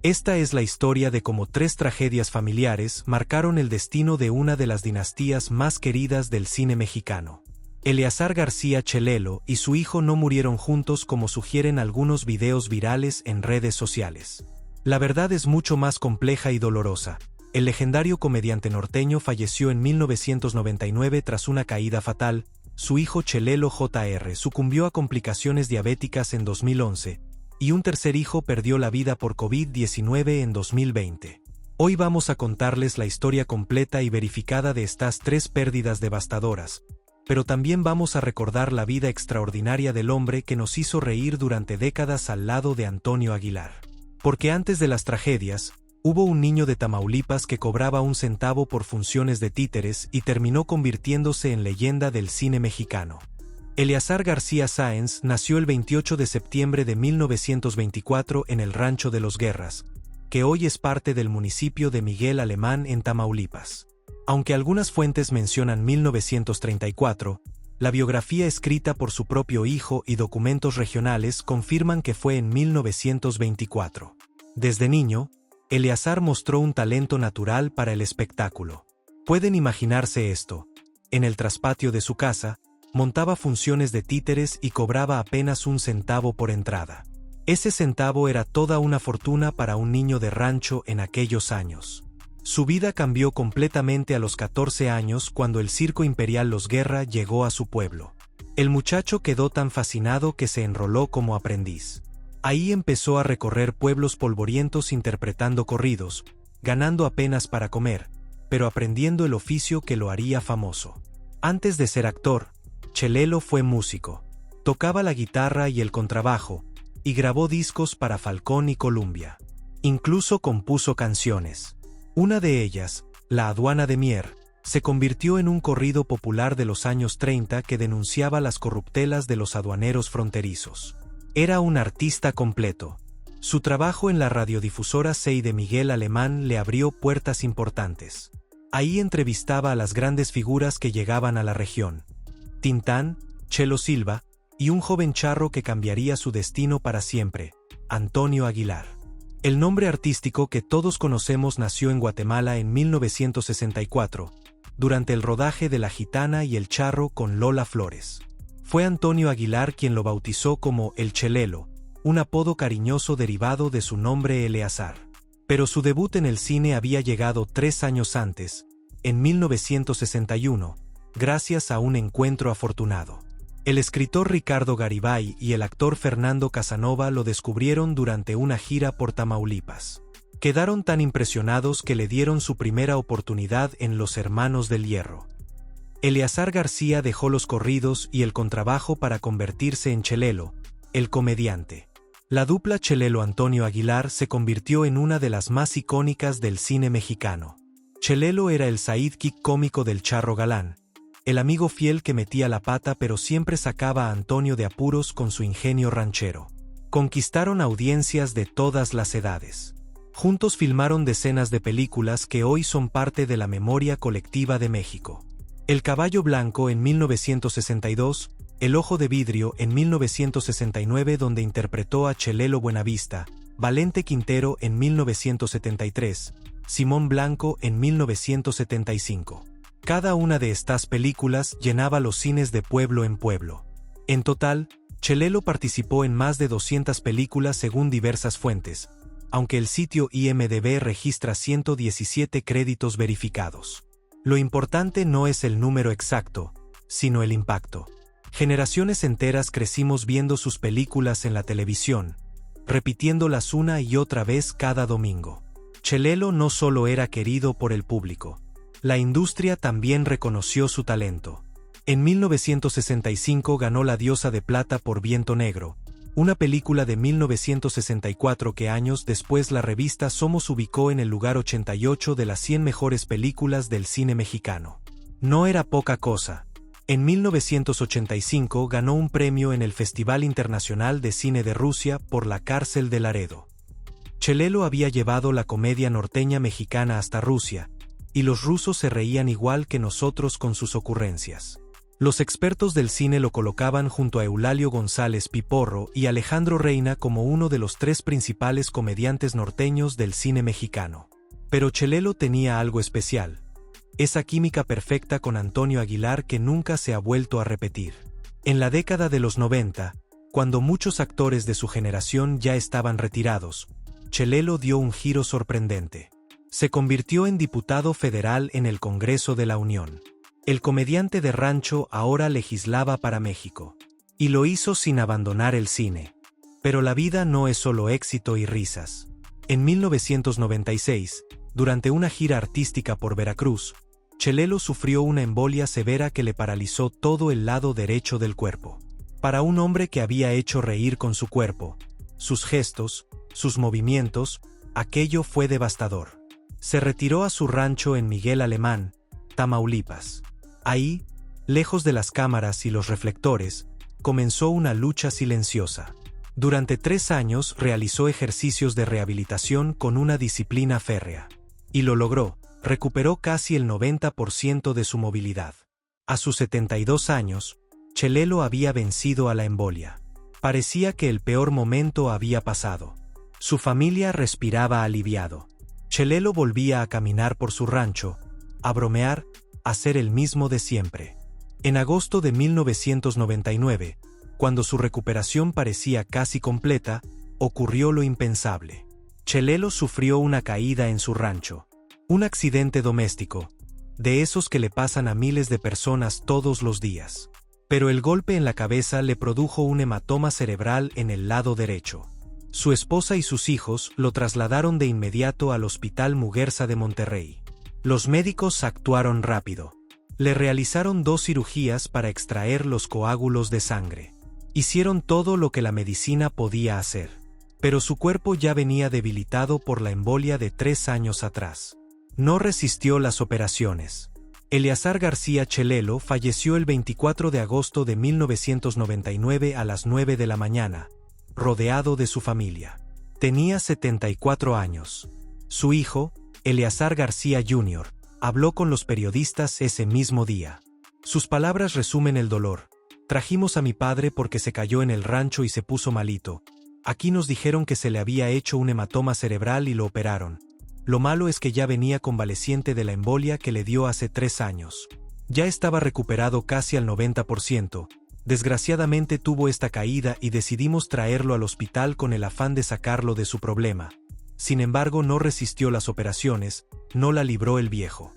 Esta es la historia de cómo 3 tragedias familiares marcaron el destino de una de las dinastías más queridas del cine mexicano. Eleazar García Chelelo y su hijo no murieron juntos como sugieren algunos videos virales en redes sociales. La verdad es mucho más compleja y dolorosa. El legendario comediante norteño falleció en 1999 tras una caída fatal. Su hijo Chelelo Jr. sucumbió a complicaciones diabéticas en 2011, y un tercer hijo perdió la vida por COVID-19 en 2020. Hoy vamos a contarles la historia completa y verificada de estas 3 pérdidas devastadoras, pero también vamos a recordar la vida extraordinaria del hombre que nos hizo reír durante décadas al lado de Antonio Aguilar. Porque antes de las tragedias, hubo un niño de Tamaulipas que cobraba 1 centavo por funciones de títeres y terminó convirtiéndose en leyenda del cine mexicano. Eleazar García Sáenz nació el 28 de septiembre de 1924 en el Rancho de los Guerras, que hoy es parte del municipio de Miguel Alemán en Tamaulipas. Aunque algunas fuentes mencionan 1934, la biografía escrita por su propio hijo y documentos regionales confirman que fue en 1924. Desde niño, Eleazar mostró un talento natural para el espectáculo. Pueden imaginarse esto. En el traspatio de su casa, montaba funciones de títeres y cobraba apenas 1 centavo por entrada. Ese centavo era toda una fortuna para un niño de rancho en aquellos años. Su vida cambió completamente a los 14 años cuando el Circo Imperial Los Guerra llegó a su pueblo. El muchacho quedó tan fascinado que se enroló como aprendiz. Ahí empezó a recorrer pueblos polvorientos interpretando corridos, ganando apenas para comer, pero aprendiendo el oficio que lo haría famoso. Antes de ser actor, Chelelo fue músico. Tocaba la guitarra y el contrabajo, y grabó discos para Falcón y Columbia. Incluso compuso canciones. Una de ellas, La Aduana de Mier, se convirtió en un corrido popular de los años 30 que denunciaba las corruptelas de los aduaneros fronterizos. Era un artista completo. Su trabajo en la radiodifusora CEI de Miguel Alemán le abrió puertas importantes. Ahí entrevistaba a las grandes figuras que llegaban a la región. Tintán, Chelo Silva, y un joven charro que cambiaría su destino para siempre, Antonio Aguilar. El nombre artístico que todos conocemos nació en Guatemala en 1964, durante el rodaje de La Gitana y el Charro con Lola Flores. Fue Antonio Aguilar quien lo bautizó como El Chelelo, un apodo cariñoso derivado de su nombre Eleazar. Pero su debut en el cine había llegado 3 años antes, en 1961, gracias a un encuentro afortunado. El escritor Ricardo Garibay y el actor Fernando Casanova lo descubrieron durante una gira por Tamaulipas. Quedaron tan impresionados que le dieron su primera oportunidad en Los Hermanos del Hierro. Eleazar García dejó los corridos y el contrabajo para convertirse en Chelelo, el comediante. La dupla Chelelo-Antonio Aguilar se convirtió en una de las más icónicas del cine mexicano. Chelelo era el sidekick cómico del Charro Galán, el amigo fiel que metía la pata pero siempre sacaba a Antonio de apuros con su ingenio ranchero. Conquistaron audiencias de todas las edades. Juntos filmaron decenas de películas que hoy son parte de la memoria colectiva de México. El Caballo Blanco en 1962, El Ojo de Vidrio en 1969 donde interpretó a Chelelo Buenavista, Valente Quintero en 1973, Simón Blanco en 1975. Cada una de estas películas llenaba los cines de pueblo en pueblo. En total, Chelelo participó en más de 200 películas según diversas fuentes, aunque el sitio IMDb registra 117 créditos verificados. Lo importante no es el número exacto, sino el impacto. Generaciones enteras crecimos viendo sus películas en la televisión, repitiéndolas una y otra vez cada domingo. Chelelo no solo era querido por el público, la industria también reconoció su talento. En 1965 ganó la Diosa de Plata por Viento Negro, una película de 1964 que años después la revista Somos ubicó en el lugar 88 de las 100 mejores películas del cine mexicano. No era poca cosa. En 1985 ganó un premio en el Festival Internacional de Cine de Rusia por La Cárcel de Laredo. Chelelo había llevado la comedia norteña mexicana hasta Rusia, y los rusos se reían igual que nosotros con sus ocurrencias. Los expertos del cine lo colocaban junto a Eulalio González Piporro y Alejandro Reina como uno de los 3 principales comediantes norteños del cine mexicano. Pero Chelelo tenía algo especial: esa química perfecta con Antonio Aguilar que nunca se ha vuelto a repetir. En la década de los 90, cuando muchos actores de su generación ya estaban retirados, Chelelo dio un giro sorprendente. Se convirtió en diputado federal en el Congreso de la Unión. El comediante de rancho ahora legislaba para México. Y lo hizo sin abandonar el cine. Pero la vida no es solo éxito y risas. En 1996, durante una gira artística por Veracruz, Chelelo sufrió una embolia severa que le paralizó todo el lado derecho del cuerpo. Para un hombre que había hecho reír con su cuerpo, sus gestos, sus movimientos, aquello fue devastador. Se retiró a su rancho en Miguel Alemán, Tamaulipas. Ahí, lejos de las cámaras y los reflectores, comenzó una lucha silenciosa. Durante 3 años realizó ejercicios de rehabilitación con una disciplina férrea. Y lo logró, recuperó casi el 90% de su movilidad. A sus 72 años, Chelelo había vencido a la embolia. Parecía que el peor momento había pasado. Su familia respiraba aliviado. Chelelo volvía a caminar por su rancho, a bromear, a ser el mismo de siempre. En agosto de 1999, cuando su recuperación parecía casi completa, ocurrió lo impensable. Chelelo sufrió una caída en su rancho. Un accidente doméstico, de esos que le pasan a miles de personas todos los días. Pero el golpe en la cabeza le produjo un hematoma cerebral en el lado derecho. Su esposa y sus hijos lo trasladaron de inmediato al Hospital Muguerza de Monterrey. Los médicos actuaron rápido. Le realizaron 2 cirugías para extraer los coágulos de sangre. Hicieron todo lo que la medicina podía hacer. Pero su cuerpo ya venía debilitado por la embolia de 3 años atrás. No resistió las operaciones. Eleazar García Chelelo falleció el 24 de agosto de 1999 a las 9 de la mañana, rodeado de su familia. Tenía 74 años. Su hijo, Eleazar García Jr., habló con los periodistas ese mismo día. Sus palabras resumen el dolor. Trajimos a mi padre porque se cayó en el rancho y se puso malito. Aquí nos dijeron que se le había hecho un hematoma cerebral y lo operaron. Lo malo es que ya venía convaleciente de la embolia que le dio hace 3 años. Ya estaba recuperado casi al 90%. Desgraciadamente tuvo esta caída y decidimos traerlo al hospital con el afán de sacarlo de su problema. Sin embargo, no resistió las operaciones, no la libró el viejo.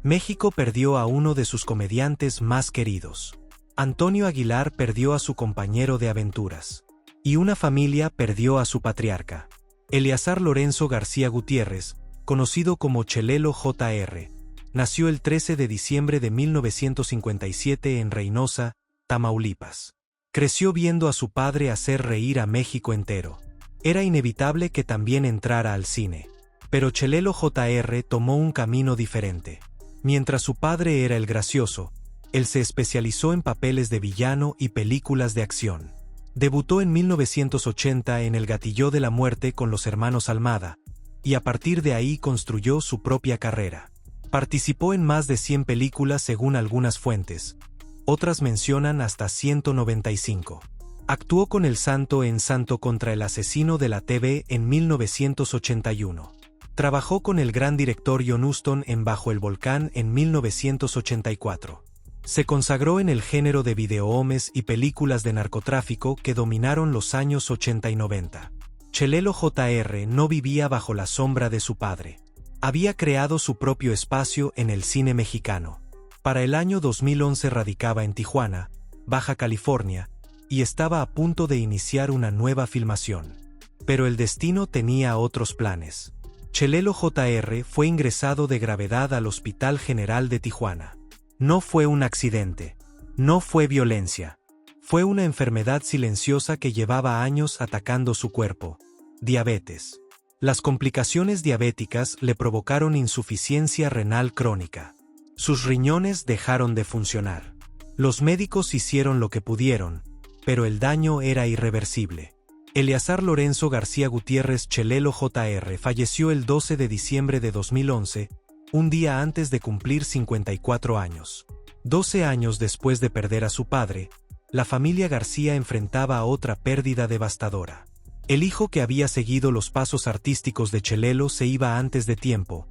México perdió a uno de sus comediantes más queridos. Antonio Aguilar perdió a su compañero de aventuras. Y una familia perdió a su patriarca. Eleazar Lorenzo García Gutiérrez, conocido como Chelelo Jr., nació el 13 de diciembre de 1957 en Reynosa, Tamaulipas. Creció viendo a su padre hacer reír a México entero. Era inevitable que también entrara al cine. Pero Chelelo Jr. tomó un camino diferente. Mientras su padre era el gracioso, él se especializó en papeles de villano y películas de acción. Debutó en 1980 en El Gatilló de la Muerte con los hermanos Almada, y a partir de ahí construyó su propia carrera. Participó en más de 100 películas según algunas fuentes. Otras mencionan hasta 195. Actuó con el Santo en Santo contra el asesino de la TV en 1981. Trabajó con el gran director John Huston en Bajo el volcán en 1984. Se consagró en el género de videohomes y películas de narcotráfico que dominaron los años 80 y 90. Chelelo Jr. no vivía bajo la sombra de su padre. Había creado su propio espacio en el cine mexicano. Para el año 2011 radicaba en Tijuana, Baja California, y estaba a punto de iniciar una nueva filmación. Pero el destino tenía otros planes. Chelelo Jr. fue ingresado de gravedad al Hospital General de Tijuana. No fue un accidente. No fue violencia. Fue una enfermedad silenciosa que llevaba años atacando su cuerpo. Diabetes. Las complicaciones diabéticas le provocaron insuficiencia renal crónica. Sus riñones dejaron de funcionar. Los médicos hicieron lo que pudieron, pero el daño era irreversible. Eleazar Lorenzo García Gutiérrez Chelelo Jr. falleció el 12 de diciembre de 2011, un día antes de cumplir 54 años. 12 años después de perder a su padre, la familia García enfrentaba a otra pérdida devastadora. El hijo que había seguido los pasos artísticos de Chelelo se iba antes de tiempo,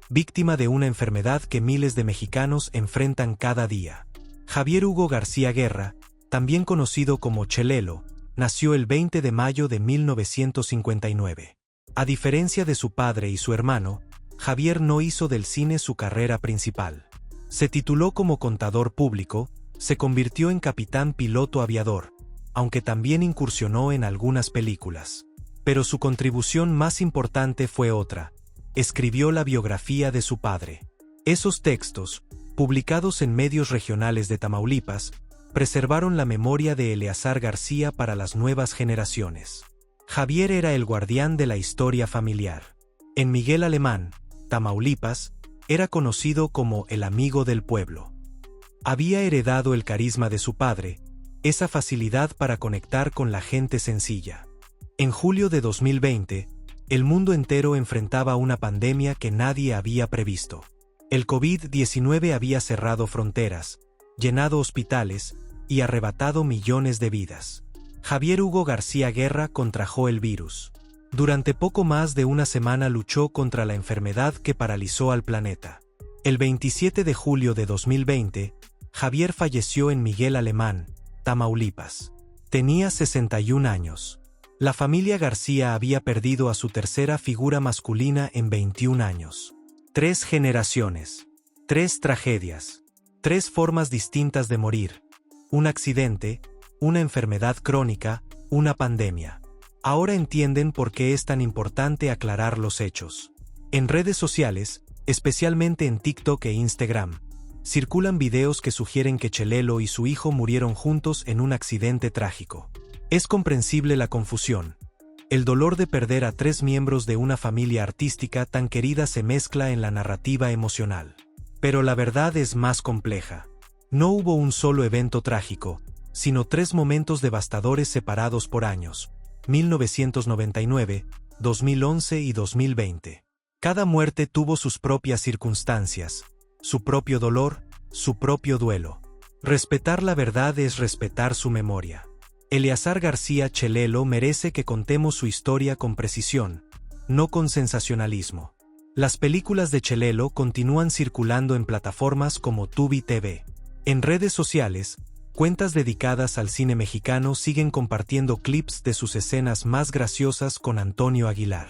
víctima de una enfermedad que miles de mexicanos enfrentan cada día. Javier Hugo García Guerra, también conocido como Chelelo, nació el 20 de mayo de 1959. A diferencia de su padre y su hermano, Javier no hizo del cine su carrera principal. Se tituló como contador público, se convirtió en capitán piloto aviador, aunque también incursionó en algunas películas. Pero su contribución más importante fue otra: escribió la biografía de su padre. Esos textos, publicados en medios regionales de Tamaulipas, preservaron la memoria de Eleazar García para las nuevas generaciones. Javier era el guardián de la historia familiar. En Miguel Alemán, Tamaulipas, era conocido como el amigo del pueblo. Había heredado el carisma de su padre, esa facilidad para conectar con la gente sencilla. En julio de 2020, el mundo entero enfrentaba una pandemia que nadie había previsto. El COVID-19 había cerrado fronteras, llenado hospitales y arrebatado millones de vidas. Javier Hugo García Guerra contrajo el virus. Durante poco más de una semana luchó contra la enfermedad que paralizó al planeta. El 27 de julio de 2020, Javier falleció en Miguel Alemán, Tamaulipas. Tenía 61 años. La familia García había perdido a su tercera figura masculina en 21 años. 3 generaciones. 3 tragedias. 3 formas distintas de morir. Un accidente, una enfermedad crónica, una pandemia. Ahora entienden por qué es tan importante aclarar los hechos. En redes sociales, especialmente en TikTok e Instagram, circulan videos que sugieren que Chelelo y su hijo murieron juntos en un accidente trágico. Es comprensible la confusión. El dolor de perder a 3 miembros de una familia artística tan querida se mezcla en la narrativa emocional. Pero la verdad es más compleja. No hubo un solo evento trágico, sino 3 momentos devastadores separados por años: 1999, 2011 y 2020. Cada muerte tuvo sus propias circunstancias, su propio dolor, su propio duelo. Respetar la verdad es respetar su memoria. Eleazar García Chelelo merece que contemos su historia con precisión, no con sensacionalismo. Las películas de Chelelo continúan circulando en plataformas como Tubi TV. En redes sociales, cuentas dedicadas al cine mexicano siguen compartiendo clips de sus escenas más graciosas con Antonio Aguilar.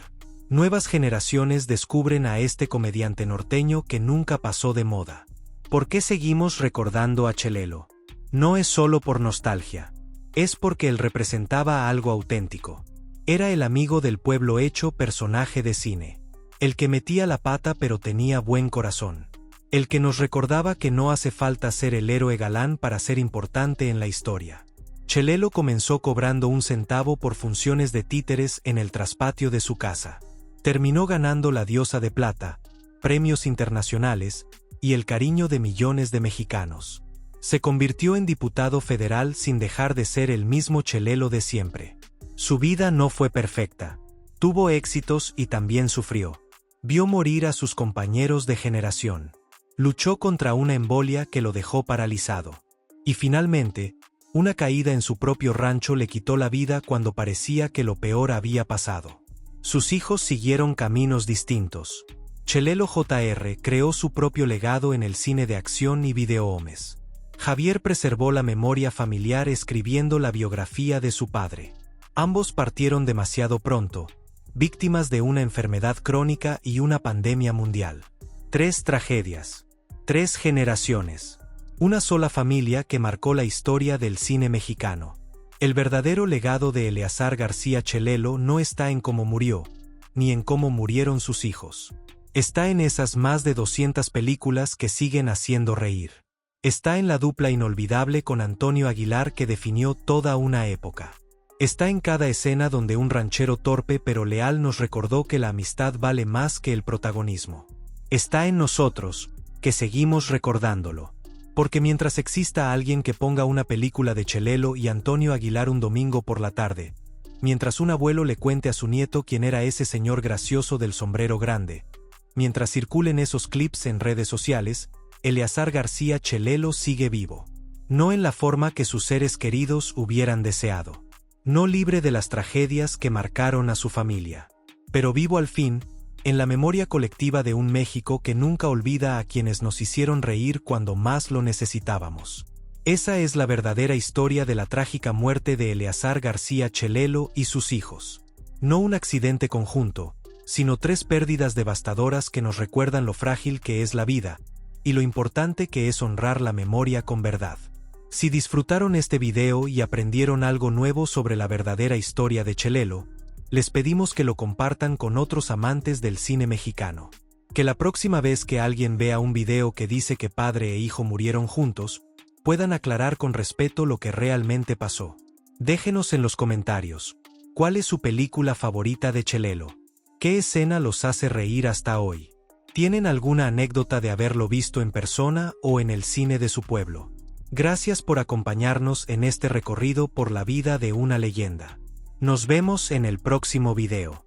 Nuevas generaciones descubren a este comediante norteño que nunca pasó de moda. ¿Por qué seguimos recordando a Chelelo? No es solo por nostalgia. Es porque él representaba algo auténtico. Era el amigo del pueblo hecho personaje de cine. El que metía la pata pero tenía buen corazón. El que nos recordaba que no hace falta ser el héroe galán para ser importante en la historia. Chelelo comenzó cobrando 1 centavo por funciones de títeres en el traspatio de su casa. Terminó ganando la Diosa de Plata, premios internacionales y el cariño de millones de mexicanos. Se convirtió en diputado federal sin dejar de ser el mismo Chelelo de siempre. Su vida no fue perfecta. Tuvo éxitos y también sufrió. Vio morir a sus compañeros de generación. Luchó contra una embolia que lo dejó paralizado. Y finalmente, una caída en su propio rancho le quitó la vida cuando parecía que lo peor había pasado. Sus hijos siguieron caminos distintos. Chelelo Jr. creó su propio legado en el cine de acción y videohomes. Javier preservó la memoria familiar escribiendo la biografía de su padre. Ambos partieron demasiado pronto, víctimas de una enfermedad crónica y una pandemia mundial. 3 tragedias. 3 generaciones. Una sola familia que marcó la historia del cine mexicano. El verdadero legado de Eleazar García Chelelo no está en cómo murió, ni en cómo murieron sus hijos. Está en esas más de 200 películas que siguen haciendo reír. Está en la dupla inolvidable con Antonio Aguilar que definió toda una época. Está en cada escena donde un ranchero torpe pero leal nos recordó que la amistad vale más que el protagonismo. Está en nosotros, que seguimos recordándolo. Porque mientras exista alguien que ponga una película de Chelelo y Antonio Aguilar un domingo por la tarde, mientras un abuelo le cuente a su nieto quién era ese señor gracioso del sombrero grande, mientras circulen esos clips en redes sociales, Eleazar García Chelelo sigue vivo. No en la forma que sus seres queridos hubieran deseado. No libre de las tragedias que marcaron a su familia. Pero vivo al fin, en la memoria colectiva de un México que nunca olvida a quienes nos hicieron reír cuando más lo necesitábamos. Esa es la verdadera historia de la trágica muerte de Eleazar García Chelelo y sus hijos. No un accidente conjunto, sino 3 pérdidas devastadoras que nos recuerdan lo frágil que es la vida, y lo importante que es honrar la memoria con verdad. Si disfrutaron este video y aprendieron algo nuevo sobre la verdadera historia de Chelelo, les pedimos que lo compartan con otros amantes del cine mexicano. Que la próxima vez que alguien vea un video que dice que padre e hijo murieron juntos, puedan aclarar con respeto lo que realmente pasó. Déjenos en los comentarios, ¿cuál es su película favorita de Chelelo? ¿Qué escena los hace reír hasta hoy? ¿Tienen alguna anécdota de haberlo visto en persona o en el cine de su pueblo? Gracias por acompañarnos en este recorrido por la vida de una leyenda. Nos vemos en el próximo video.